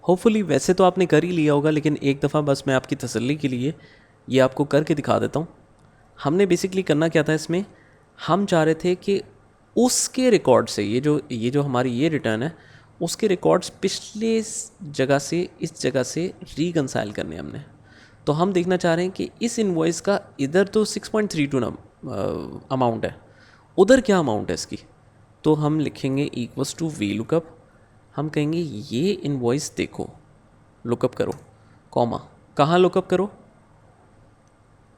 Hopefully वैसे तो आपने कर ही लिया होगा, लेकिन एक दफ़ा बस मैं आपकी तसल्ली के लिए ये आपको करके दिखा देता हूँ। हमने बेसिकली करना क्या था इसमें, हम चाह रहे थे कि उसके रिकॉर्ड से ये जो हमारी ये रिटर्न है, उसके रिकॉर्ड्स पिछले जगह से इस जगह से रिकंसाइल करने हमने। तो हम देखना चाह रहे हैं कि इस इनवॉइस का इधर तो 6.32 अमाउंट है, उधर क्या अमाउंट है इसकी। तो हम लिखेंगे इक्वल्स टू वी लुकअप। हम कहेंगे ये इनवॉइस देखो, लुकअप करो, कॉमा, कहाँ लुकअप करो,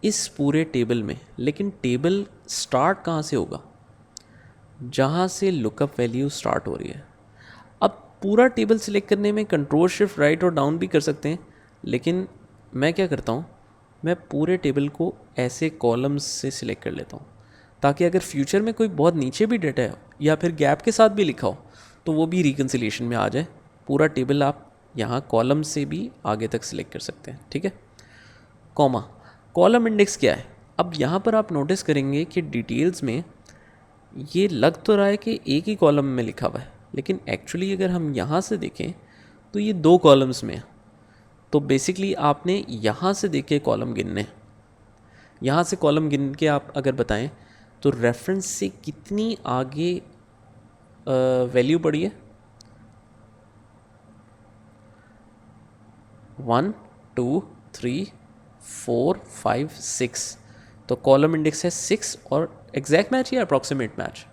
इस पूरे टेबल में। लेकिन टेबल स्टार्ट कहाँ से होगा, जहाँ से लुकअप वैल्यू स्टार्ट हो रही है। अब पूरा टेबल सिलेक्ट करने में कंट्रोल शिफ्ट राइट और डाउन भी कर सकते हैं, लेकिन मैं क्या करता हूँ, मैं पूरे टेबल को ऐसे कॉलम्स से सिलेक्ट कर लेता हूँ, ताकि अगर फ्यूचर में कोई बहुत नीचे भी डेटा है या फिर गैप के साथ भी लिखा हो तो वो भी रिकन्सिलिएशन में आ जाए। पूरा टेबल आप यहाँ कॉलम से भी आगे तक सिलेक्ट कर सकते हैं, ठीक है। कॉमा, कॉलम इंडेक्स क्या है। अब यहाँ पर आप नोटिस करेंगे कि डिटेल्स में ये लग तो रहा है कि एक ही कॉलम में लिखा हुआ है, लेकिन एक्चुअली अगर हम यहाँ से देखें तो ये 2 कॉलम्स में है। तो बेसिकली आपने यहाँ से देख के कॉलम गिनने, यहाँ से कॉलम गिन के आप अगर बताएं तो रेफरेंस से कितनी आगे वैल्यू पड़ी है, 1 2 3 4 5 6। तो कॉलम इंडेक्स है 6 और एग्जैक्ट मैच या अप्रॉक्सीमेट मैच,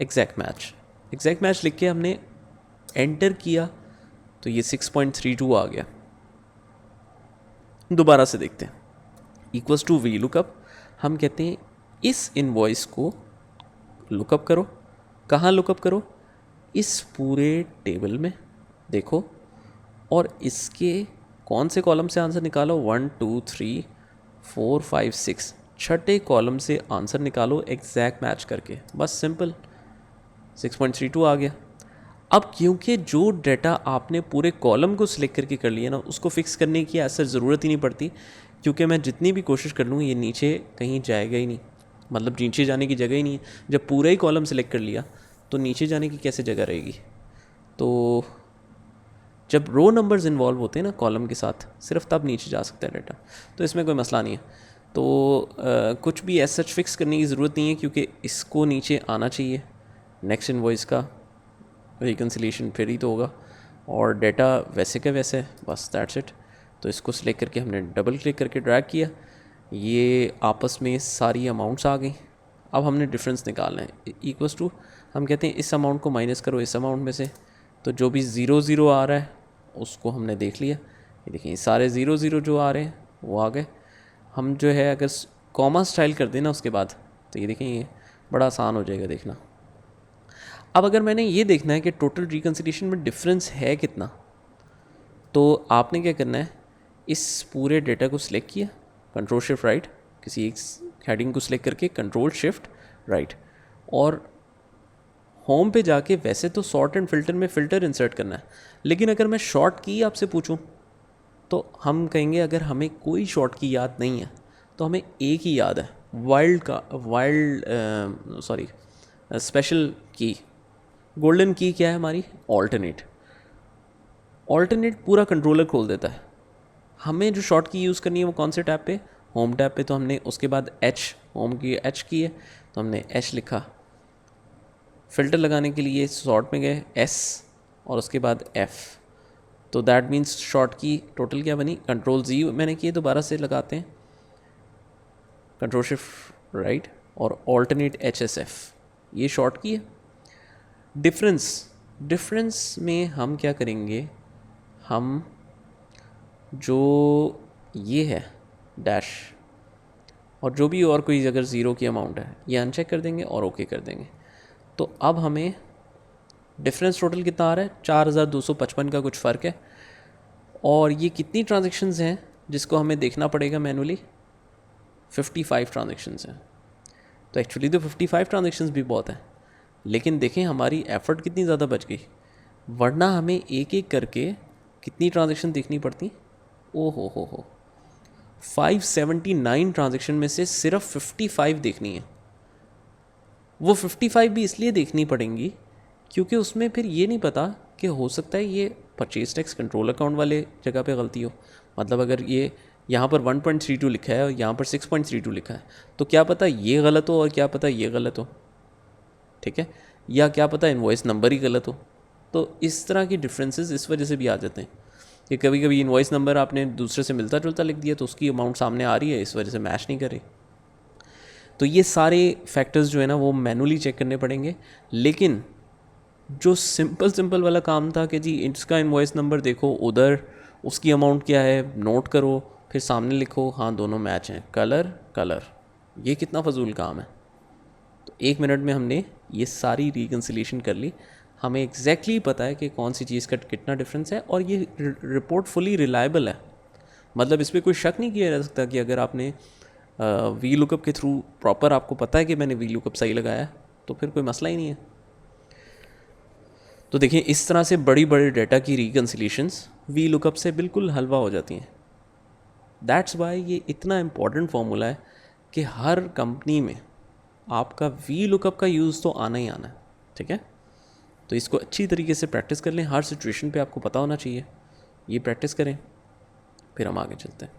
एग्जैक्ट मैच लिख के हमने एंटर किया तो ये 6.32 आ गया। दोबारा से देखते हैं, इक्वल्स टू वी लुकअप। हम कहते हैं इस इनवॉइस को लुकअप करो, कहाँ लुकअप करो, इस पूरे टेबल में देखो, और इसके कौन से कॉलम से आंसर निकालो, 1 2 3 4 5 6, छठे कॉलम से आंसर निकालो एग्जैक्ट मैच करके, बस सिंपल 6.32 आ गया। अब क्योंकि जो डाटा आपने पूरे कॉलम को सिलेक्ट करके कर लिया ना, उसको फिक्स करने की ऐसा ज़रूरत ही नहीं पड़ती, क्योंकि मैं जितनी भी कोशिश कर लूँ ये नीचे कहीं जाएगा ही नहीं, मतलब नीचे जाने की जगह ही नहीं है। जब पूरा ही कॉलम सिलेक्ट कर लिया तो नीचे जाने की कैसे जगह रहेगी। तो जब रो नंबर्स इन्वॉल्व होते हैं ना कॉलम के साथ, सिर्फ तब नीचे जा सकता है डाटा, तो इसमें कोई मसला नहीं है। तो कुछ भी ऐसा सच फिक्स करने की ज़रूरत नहीं है, क्योंकि इसको नीचे आना चाहिए नेक्स्ट इनवॉइस का रिकन्सिलिएशन फिर ही तो होगा, और डाटा वैसे का वैसे है, बस दैट्स इट। तो इसको सिलेक्ट करके हमने डबल क्लिक करके ड्रैग किया, ये आपस में सारी अमाउंट्स आ गई। अब हमने डिफरेंस निकालना है, इक्वल्स टू, हम कहते हैं इस अमाउंट को माइनस करो इस अमाउंट में से, तो जो भी 0 0 आ रहा है उसको हमने देख लिया। ये देखिए सारे 0 0 जो आ रहे हैं वो आ गए। हम जो है अगर कॉमा स्टाइल कर देना उसके बाद, तो ये देखें ये बड़ा आसान हो जाएगा देखना। अब अगर मैंने ये देखना है कि टोटल रिकन्सिलिएशन में डिफरेंस है कितना, तो आपने क्या करना है, इस पूरे डेटा को सिलेक्ट किया, कंट्रोल शिफ्ट राइट, किसी एक हेडिंग को सिलेक्ट करके कंट्रोल शिफ्ट राइट, और होम पे जाके वैसे तो सॉर्ट एंड फिल्टर में फ़िल्टर इंसर्ट करना है, लेकिन अगर मैं शॉर्ट की आपसे पूछूं तो हम कहेंगे अगर हमें कोई शॉर्ट की याद नहीं है तो हमें एक ही याद है, स्पेशल की, गोल्डन की क्या है हमारी, ऑल्टरनेट। ऑल्टरनेट पूरा कंट्रोलर खोल देता है। हमें जो शॉर्ट की यूज़ करनी है वो कौन से टैब पे, होम टैब पे। तो हमने उसके बाद एच, होम की एच की है तो हमने एच लिखा। फ़िल्टर लगाने के लिए शॉर्ट में गए एस और उसके बाद एफ़, तो दैट मीन्स शॉर्ट की टोटल क्या बनी, कंट्रोल जी मैंने किए, दोबारा से लगाते हैं कंट्रोल शिफ्ट राइट और ऑल्टरनेट एच एस एफ, ये शॉर्ट की है। डिफरेंस में हम क्या करेंगे, हम जो ये है डैश और जो भी और कोई अगर ज़ीरो की अमाउंट है ये अनचेक कर देंगे और ओके कर देंगे। तो अब हमें डिफरेंस टोटल कितना आ रहा है, 4255 का कुछ फ़र्क है। और ये कितनी ट्रांजेक्शन्स हैं जिसको हमें देखना पड़ेगा मैनुअली, 55 ट्रांजेक्शन्स हैं। तो एक्चुअली तो 55 ट्रांजेक्शन्स भी बहुत हैं, लेकिन देखें हमारी एफ़र्ट कितनी ज़्यादा बच गई, वरना हमें एक एक करके कितनी ट्रांजेक्शन देखनी पड़ती। ओ हो 579 ट्रांजेक्शन में से सिर्फ 55 देखनी है। वो 55 भी इसलिए देखनी पड़ेंगी क्योंकि उसमें फिर ये नहीं पता कि हो सकता है ये परचेज टैक्स कंट्रोल अकाउंट वाले जगह पे गलती हो। मतलब अगर ये यहाँ पर 1.32 लिखा है और यहाँ पर 6.32 लिखा है, तो क्या पता ये गलत हो और क्या पता ये गलत हो, ठीक है, या क्या पता इनवॉइस नंबर ही गलत हो। तो इस तरह की डिफरेंसेस इस वजह से भी आ जाते हैं कि कभी कभी इनवॉइस नंबर आपने दूसरे से मिलता जुलता लिख दिया तो उसकी अमाउंट सामने आ रही है, इस वजह से मैच नहीं करे। तो ये सारे फैक्टर्स जो है ना वो मैनुअली चेक करने पड़ेंगे। लेकिन जो सिंपल वाला काम था कि जी इसका इनवॉइस नंबर देखो, उधर उसकी अमाउंट क्या है नोट करो, फिर सामने लिखो हाँ दोनों मैच हैं, कलर कलर, ये कितना फजूल काम है। तो 1 मिनट में हमने ये सारी रिकन्सिलेशन कर ली, हमें एग्जैक्टली पता है कि कौन सी चीज़ का कितना डिफरेंस है, और ये रिपोर्ट फुली रिलायबल है। मतलब इस पर कोई शक नहीं किया जा सकता कि अगर आपने वी लुकअप के थ्रू प्रॉपर आपको पता है कि मैंने वी लुकअप सही लगाया है, तो फिर कोई मसला ही नहीं है। तो देखिए इस तरह से बड़ी बड़े डाटा की रिकन्सिलेशंस वी लुकअप से बिल्कुल हलवा हो जाती हैं। दैट्स वाई ये इतना इम्पॉर्टेंट फार्मूला है कि हर कंपनी में आपका वी लुकअप का यूज़ तो आना ही आना है, ठीक है। तो इसको अच्छी तरीके से प्रैक्टिस कर लें, हर सिचुएशन पे आपको पता होना चाहिए। ये प्रैक्टिस करें, फिर हम आगे चलते हैं।